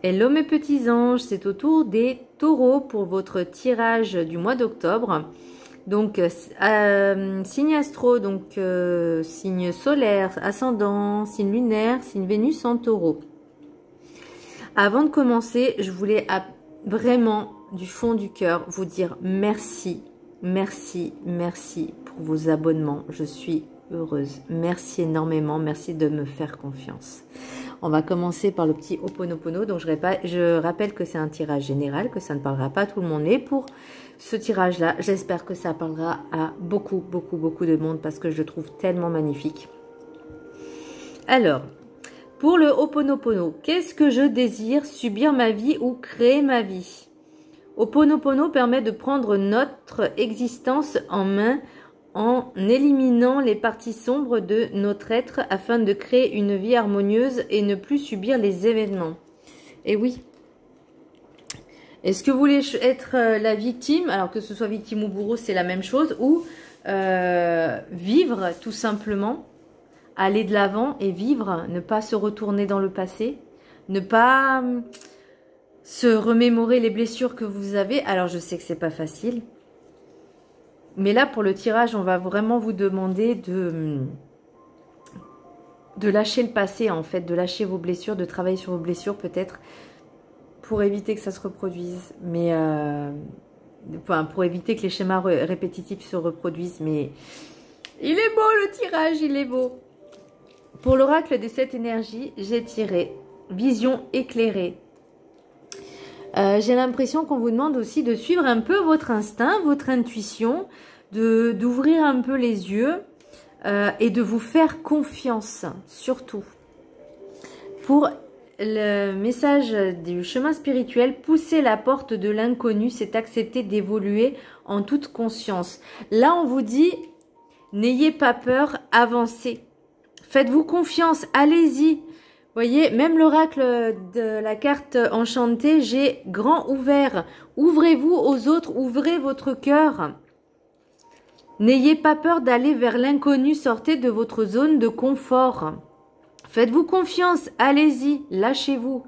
Hello mes petits anges, c'est au tour des taureaux pour votre tirage du mois d'octobre. Donc signe astro, donc signe solaire, ascendant, signe lunaire, signe Vénus en taureau. Avant de commencer, je voulais vraiment du fond du cœur vous dire merci, merci, merci pour vos abonnements. Je suis heureuse. Merci énormément, merci de me faire confiance. On va commencer par le petit Ho'oponopono. Donc, je rappelle que c'est un tirage général, que ça ne parlera pas à tout le monde. Mais pour ce tirage-là, j'espère que ça parlera à beaucoup, beaucoup, beaucoup de monde parce que je le trouve tellement magnifique. Alors, pour le Ho'oponopono, qu'est-ce que je désire? Subir ma vie ou créer ma vie? Ho'oponopono permet de prendre notre existence en main en éliminant les parties sombres de notre être afin de créer une vie harmonieuse et ne plus subir les événements. Et oui. Est-ce que vous voulez être la victime? Alors que ce soit victime ou bourreau, c'est la même chose. Ou vivre tout simplement, aller de l'avant et vivre, ne pas se retourner dans le passé, ne pas se remémorer les blessures que vous avez. Alors je sais que c'est pas facile. Mais là, pour le tirage, on va vraiment vous demander de lâcher le passé, en fait, de lâcher vos blessures, de travailler sur vos blessures peut-être, pour éviter que ça se reproduise. Mais, enfin, pour éviter que les schémas répétitifs se reproduisent. Mais il est beau le tirage, il est beau. Pour l'oracle des 7 énergies, j'ai tiré vision éclairée. J'ai l'impression qu'on vous demande aussi de suivre un peu votre instinct, votre intuition, d'ouvrir un peu les yeux et de vous faire confiance, surtout. Pour le message du chemin spirituel, pousser la porte de l'inconnu, c'est accepter d'évoluer en toute conscience. Là, on vous dit, n'ayez pas peur, avancez. Faites-vous confiance, allez-y. Voyez, même l'oracle de la carte enchantée, j'ai grand ouvert. Ouvrez-vous aux autres, ouvrez votre cœur. N'ayez pas peur d'aller vers l'inconnu, sortez de votre zone de confort. Faites-vous confiance, allez-y, lâchez-vous.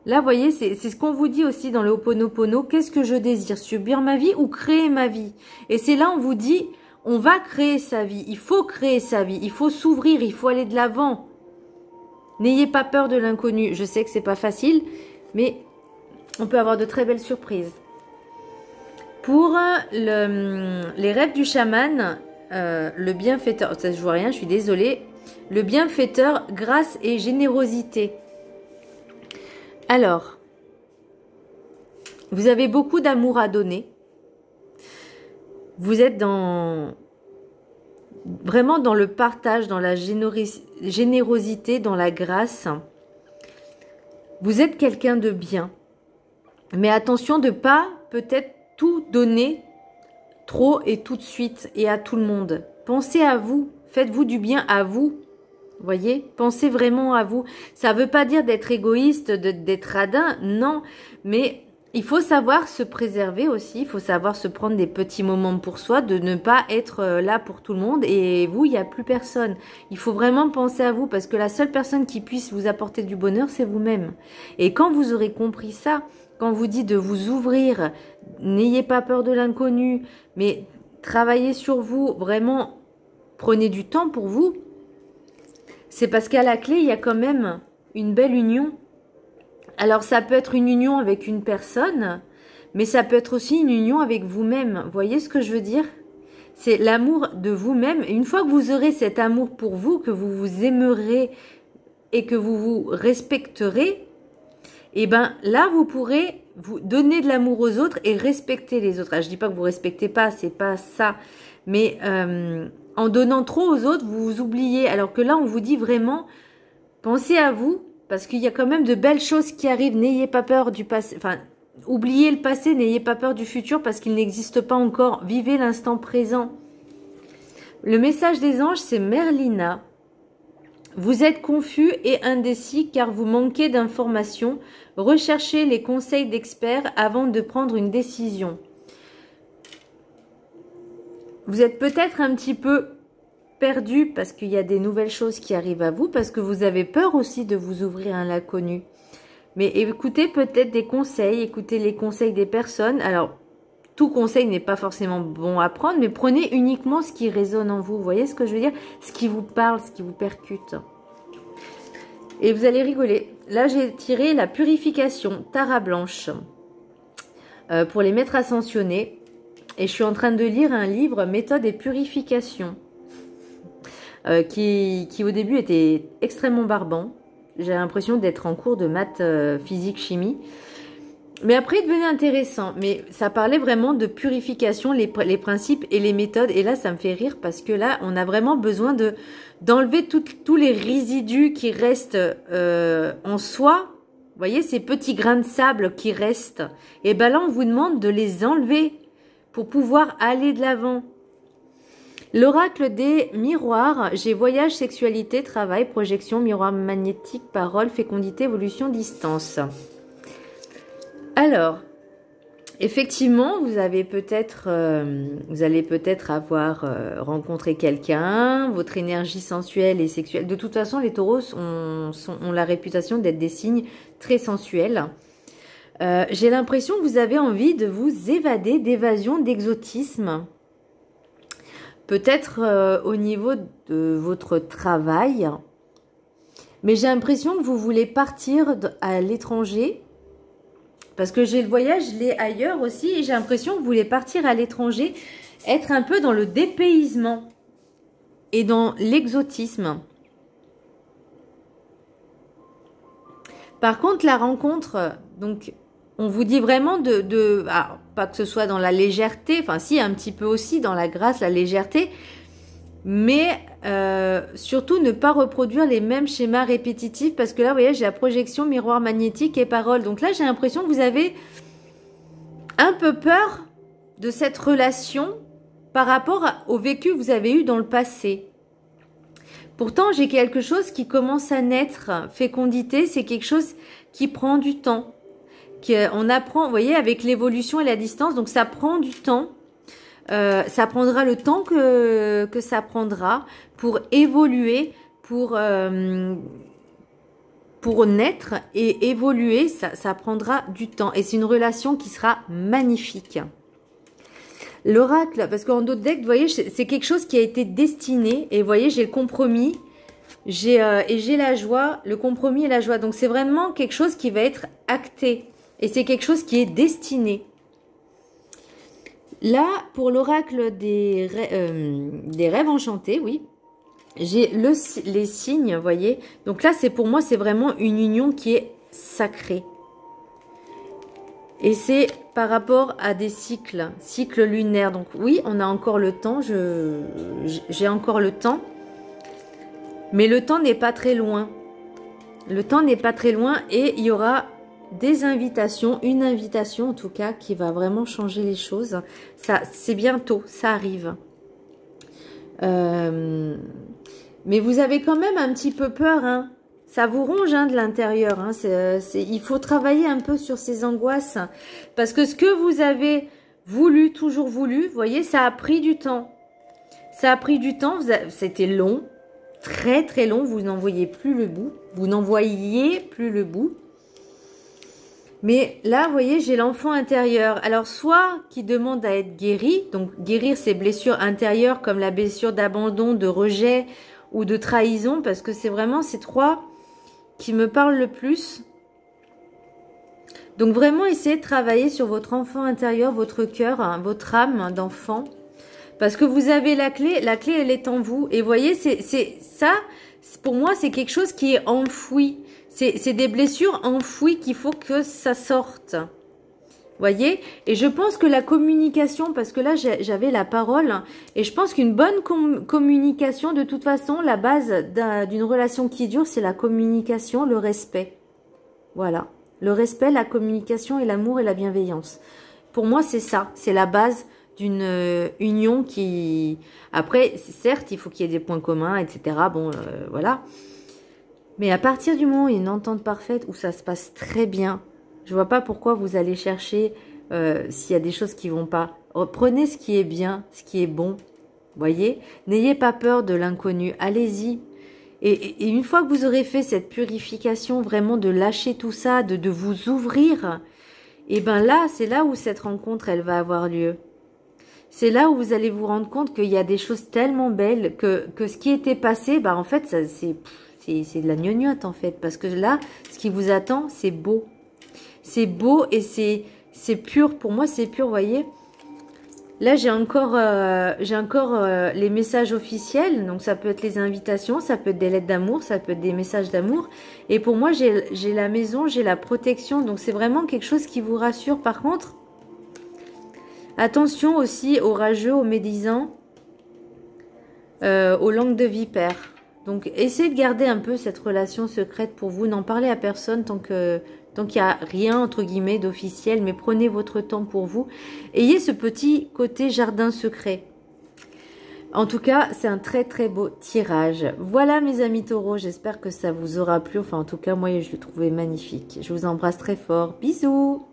Là, voyez, c'est ce qu'on vous dit aussi dans le Ho'oponopono. Qu'est-ce que je désire? Subir ma vie ou créer ma vie? Et c'est là on vous dit, on va créer sa vie. Il faut créer sa vie, il faut s'ouvrir, il faut aller de l'avant. N'ayez pas peur de l'inconnu. Je sais que c'est pas facile, mais on peut avoir de très belles surprises. Pour les rêves du chaman, le bienfaiteur, ça je vois rien, je suis désolée. Le bienfaiteur, grâce et générosité. Alors, vous avez beaucoup d'amour à donner. Vous êtes vraiment dans le partage, dans la générosité, dans la grâce. Vous êtes quelqu'un de bien. Mais attention de ne pas peut-être tout donner trop et tout de suite et à tout le monde. Pensez à vous. Faites-vous du bien à vous. Voyez, pensez vraiment à vous. Ça ne veut pas dire d'être égoïste, d'être radin. Non, mais il faut savoir se préserver aussi, il faut savoir se prendre des petits moments pour soi, de ne pas être là pour tout le monde et vous, il n'y a plus personne. Il faut vraiment penser à vous parce que la seule personne qui puisse vous apporter du bonheur, c'est vous-même. Et quand vous aurez compris ça, quand vous dit de vous ouvrir, n'ayez pas peur de l'inconnu, mais travaillez sur vous, vraiment prenez du temps pour vous, c'est parce qu'à la clé, il y a quand même une belle union. Alors, ça peut être une union avec une personne, mais ça peut être aussi une union avec vous-même. Vous voyez ce que je veux dire? C'est l'amour de vous-même. Une fois que vous aurez cet amour pour vous, que vous vous aimerez et que vous vous respecterez, et ben là, vous pourrez vous donner de l'amour aux autres et respecter les autres. Alors, je dis pas que vous respectez pas, c'est pas ça. Mais en donnant trop aux autres, vous vous oubliez. Alors que là, on vous dit vraiment, pensez à vous. Parce qu'il y a quand même de belles choses qui arrivent. N'ayez pas peur du passé. Enfin, oubliez le passé, n'ayez pas peur du futur parce qu'il n'existe pas encore. Vivez l'instant présent. Le message des anges, c'est Merlina. Vous êtes confus et indécis car vous manquez d'informations. Recherchez les conseils d'experts avant de prendre une décision. Vous êtes peut-être un petit peu perdu parce qu'il y a des nouvelles choses qui arrivent à vous, parce que vous avez peur aussi de vous ouvrir à l'inconnu. Mais écoutez peut-être des conseils, écoutez les conseils des personnes. Alors, tout conseil n'est pas forcément bon à prendre, mais prenez uniquement ce qui résonne en vous. Vous voyez ce que je veux dire? Ce qui vous parle, ce qui vous percute. Et vous allez rigoler. Là, j'ai tiré la purification, Tara Blanche, pour les maîtres ascensionnés. Et je suis en train de lire un livre, Méthode et purification, qui au début était extrêmement barbant. J'ai l'impression d'être en cours de maths, physique, chimie. Mais après, il devenait intéressant. Mais ça parlait vraiment de purification, les principes et les méthodes. Et là, ça me fait rire parce que là, on a vraiment besoin d'enlever tous les résidus qui restent en soi. Vous voyez, ces petits grains de sable qui restent. Et ben là, on vous demande de les enlever pour pouvoir aller de l'avant. L'oracle des miroirs, j'ai voyage, sexualité, travail, projection, miroir magnétique, parole, fécondité, évolution, distance. Alors, effectivement, vous allez peut-être avoir rencontré quelqu'un, votre énergie sensuelle et sexuelle. De toute façon, les taureaux ont la réputation d'être des signes très sensuels. J'ai l'impression que vous avez envie de vous évader, d'évasion, d'exotisme. Peut-être au niveau de votre travail. Mais j'ai l'impression que vous voulez partir à l'étranger. Parce que j'ai le voyage, je l'ai ailleurs aussi. Et j'ai l'impression que vous voulez partir à l'étranger. Être un peu dans le dépaysement. Et dans l'exotisme. Par contre, la rencontre, donc, on vous dit vraiment pas que ce soit dans la légèreté, enfin si, un petit peu aussi dans la grâce, la légèreté, mais surtout ne pas reproduire les mêmes schémas répétitifs, parce que là, vous voyez, j'ai la projection, miroir magnétique et parole. Donc là, j'ai l'impression que vous avez un peu peur de cette relation par rapport au vécu que vous avez eu dans le passé. Pourtant, j'ai quelque chose qui commence à naître. Fécondité, c'est quelque chose qui prend du temps. On apprend, vous voyez, avec l'évolution et la distance, donc ça prend du temps. Ça prendra le temps que ça prendra pour évoluer, pour naître et évoluer. Ça prendra du temps. Et c'est une relation qui sera magnifique. L'oracle, parce qu'en d'autres decks, vous voyez, c'est quelque chose qui a été destiné. Et vous voyez, j'ai le compromis, et j'ai la joie, le compromis et la joie. Donc, c'est vraiment quelque chose qui va être acté. Et c'est quelque chose qui est destiné. Là, pour l'oracle des rêves enchantés, oui, j'ai les signes, vous voyez. Donc là, pour moi, c'est vraiment une union qui est sacrée. Et c'est par rapport à des cycles lunaires. Donc oui, on a encore le temps, j'ai encore le temps. Mais le temps n'est pas très loin. Le temps n'est pas très loin et il y aura des invitations, une invitation en tout cas, qui va vraiment changer les choses. Ça, c'est bientôt, ça arrive. Mais vous avez quand même un petit peu peur, hein. Ça vous ronge hein, de l'intérieur. Hein. Il faut travailler un peu sur ces angoisses. Parce que ce que vous avez voulu, toujours voulu, vous voyez, ça a pris du temps. Ça a pris du temps. C'était long. Très, très long. Vous n'en voyez plus le bout. Vous n'en voyez plus le bout. Mais là, vous voyez, j'ai l'enfant intérieur. Alors, soit qui demande à être guéri. Donc, guérir ses blessures intérieures comme la blessure d'abandon, de rejet ou de trahison. Parce que c'est vraiment ces trois qui me parle le plus. Donc vraiment essayez de travailler sur votre enfant intérieur, votre cœur, hein, votre âme d'enfant, parce que vous avez la clé elle est en vous. Et vous voyez, c'est ça, pour moi c'est quelque chose qui est enfoui, c'est des blessures enfouies qu'il faut que ça sorte. Voyez, et je pense que la communication, parce que là j'avais la parole, et je pense qu'une bonne communication, de toute façon, la base d'une relation qui dure, c'est la communication, le respect. Voilà, le respect, la communication et l'amour et la bienveillance. Pour moi, c'est ça, c'est la base d'une union qui... Après, certes, il faut qu'il y ait des points communs, etc. Bon, voilà. Mais à partir du moment où il y a une entente parfaite, où ça se passe très bien, je vois pas pourquoi vous allez chercher s'il y a des choses qui vont pas. Prenez ce qui est bien, ce qui est bon. Voyez, n'ayez pas peur de l'inconnu. Allez-y. Et une fois que vous aurez fait cette purification, vraiment de lâcher tout ça, de vous ouvrir, et ben là, c'est là où cette rencontre, elle va avoir lieu. C'est là où vous allez vous rendre compte qu'il y a des choses tellement belles que ce qui était passé, bah en fait, c'est de la gnognotte en fait. Parce que là, ce qui vous attend, c'est beau. C'est beau et c'est pur. Pour moi, c'est pur, vous voyez. Là, j'ai encore les messages officiels. Donc, ça peut être les invitations, ça peut être des lettres d'amour, ça peut être des messages d'amour. Et pour moi, j'ai la maison, j'ai la protection. Donc, c'est vraiment quelque chose qui vous rassure. Par contre, attention aussi aux rageux, aux médisants, aux langues de vipère. Donc, essayez de garder un peu cette relation secrète pour vous. N'en parlez à personne tant qu'il n'y a rien, entre guillemets, d'officiel. Mais prenez votre temps pour vous. Ayez ce petit côté jardin secret. En tout cas, c'est un très très beau tirage. Voilà mes amis taureaux, j'espère que ça vous aura plu. Enfin, en tout cas, moi, je le trouvais magnifique. Je vous embrasse très fort. Bisous!